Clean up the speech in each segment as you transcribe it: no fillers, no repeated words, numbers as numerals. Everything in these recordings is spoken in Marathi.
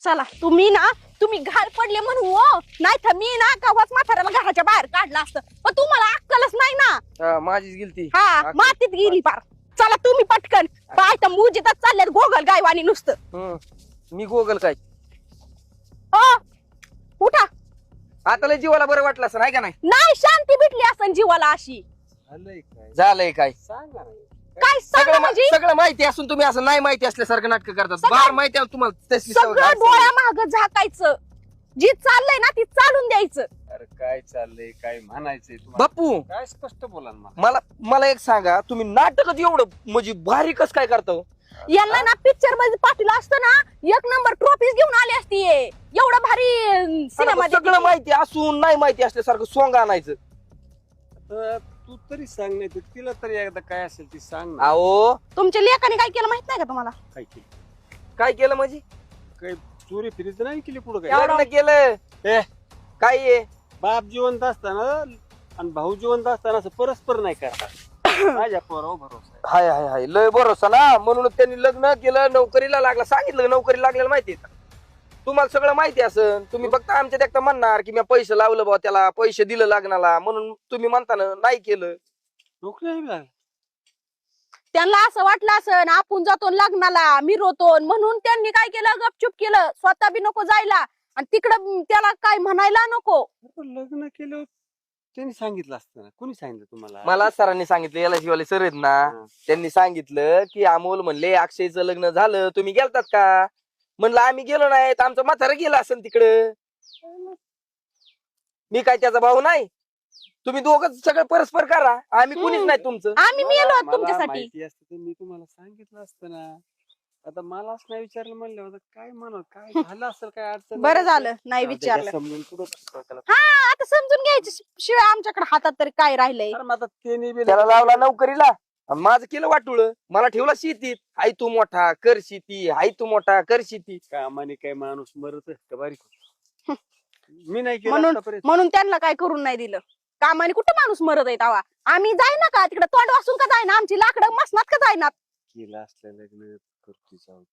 चला तुम्ही घाल पडले म्हणून हो, नाही तर मी ना कवाच म्हाताऱ्याला घराच्या बाहेर काढलं असतं, पण तुम्हाला अक्कलच नाही ना. माझीच गेलती. हा मातीत गेली पार. चला तुम्ही पटकन, पाय तर मुजीतच चालल्यात गोगल गायवानी नुसतं. मी गोगल काय हो उठा. आता लय जीवाला बरं वाटलं असं, नाही का? नाही शांती भेटली असन जीवाला अशी. झालंय काय? काय सांगा म्हणजे सगळं माहिती असून तुम्ही असं नाही माहिती असल्यासारखं नाटक करतात. बार माहिती आहे तुम्हाला तसली सवय सगळं आहे. डोळ्या माग झाकायचं, जी चाललंय ना ती चालून द्यायचं. अरे काय चाललंय, काय म्हणायचंय तुम्हाला? बापू काय स्पष्ट बोला ना मला. मला एक सांगा, तुम्ही नाटकच एवढं म्हणजे भारी कस काय करता? यांना ना पिक्चर मध्ये पाटील असतं ना, एक नंबर ट्रॉफीज घेऊन आली असती. एवढं भारी सिनेमा सगळं माहिती असून नाही माहिती असल्यासारखं सोंग आणायचं. तर तू तरी सांग, नाही तर तिला तरी एकदा काय असेल ती सांग ना. अहो तुमच्या लेखाने काय केलं माहित नाही का तुम्हाला? काय केलं? काय केलं म्हणजे? काय चोरी फिरीच नाही केली पुढं काय? एवढं- लग्न केलं ए, काय आहे? बाप जिवंत असताना आणि भाऊ जिवंत असताना असं परस्पर नाही करतात. माझ्या पोरावर भरोसा आहे. हाय हाय हाय लय भरोसा ना, म्हणून त्यांनी लग्न केलं, नोकरीला लागला. सांगितलं नोकरी लागलेलं माहितीये का तुम्हाला? सगळं माहिती असन. तुम्ही फक्त आमच्या देखता म्हणणार की मी पैसे लावलं बा, त्याला पैसे दिलं लग्नाला, म्हणून तुम्ही म्हणता ना नाही केलं. नोकरी नाही लागली. त्यांना असं वाटलं असं आपण जातो लग्नाला मिरवतो, म्हणून त्यांनी काय केलं, गपचूप केलं. स्वतः बी नको जायला आणि तिकडं त्याला काय म्हणायला नको. पण लग्न केलं त्यांनी सांगितलं असतं ना. कोणी सांगितलं तुम्हाला? मला सरांनी सांगितलं, याला शिवाले सर आहेत ना, हा. त्यांनी सांगितलं की अमोल म्हणले अक्षयचं लग्न झालं, तुम्ही गेलतात का? म्हणलं आम्ही गेलो नाही, तर आमचं म्हातारं गेलं असेल तिकडं. मी काय त्याचा भाऊ नाही? तुम्ही दोघं सगळं परस्पर करा, आम्ही कुणीच नाही तुमचं. आम्ही मेलो मला तुमच्यासाठी. माहिती असतं तर मी तुम्हाला सांगितलं असतं ना. आता मलाच नाही विचारलं म्हणलं होतं, काय म्हणत काय झालं असेल, काय अडचण बरं नाही. झालं नाही जाऊ दे, काय विचारलं. समजून पुढं त्याला. हा आता समजून घ्यायचं, शिवाय आमच्याकडे हातात तरी काय राहिलंय. अरे मग आता त्यांनी बी त्याला लावला नोकरीला, आणि माझं केलं वाटुळ. मला ठेवला शेतीत, हाय तू मोठा कर शेती, हाय तू मोठा कर शेती. कामाने काय माणूस मरत का बारीक होत? मी नाही केलं म्हणून आतापर्यंत. म्हणून त्यांना काय करून नाही दिलं. कामाने कुठं माणूस मरत आहे तवा? आम्ही जाय ना का तिकडे तोंड वासून का जायना, आमची लाकडं मसनात का जायना. केलं असलं लग्न करतो जाऊ दे.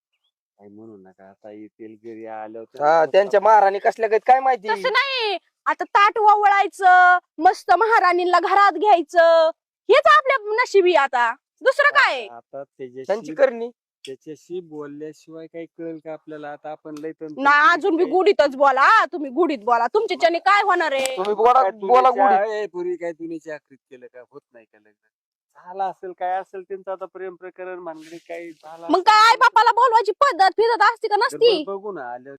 काय म्हणू नका, आता येतील घरी आल्यावर हा त्यांच्या महाराणी कसल्या काय काय माहिती. तसं नाही, आता ताट वळायचं, मस्त महाराणीला घरात घ्यायचं, हेच आपल्या नशिबी. आता दुसरं काय आहे? आता त्यांची त्याच्याशी करणी. त्याच्याशी बोलल्याशिवाय काही कळेल का आपल्याला? आता आपण लय तंत्र ना केली अजून बी काय? गुढीतच बोला, तुम्ही गुढीत बोला. तुमच्याच्याने काय होणार आहे? तुम्ही बोला काय बोला दुनियाच्या- गुढी. ए, पुरी काय दुनियाची आकृत केलं का? होत नाही का लग्न? झालं असेल काय असेल त्यांचं आता प्रेम प्रकरण भानगडी काही झालं मग काय आई बापाला बोलवायची पद्धत फिरत असते का असेल नसती? तर बघू ना आल्यावर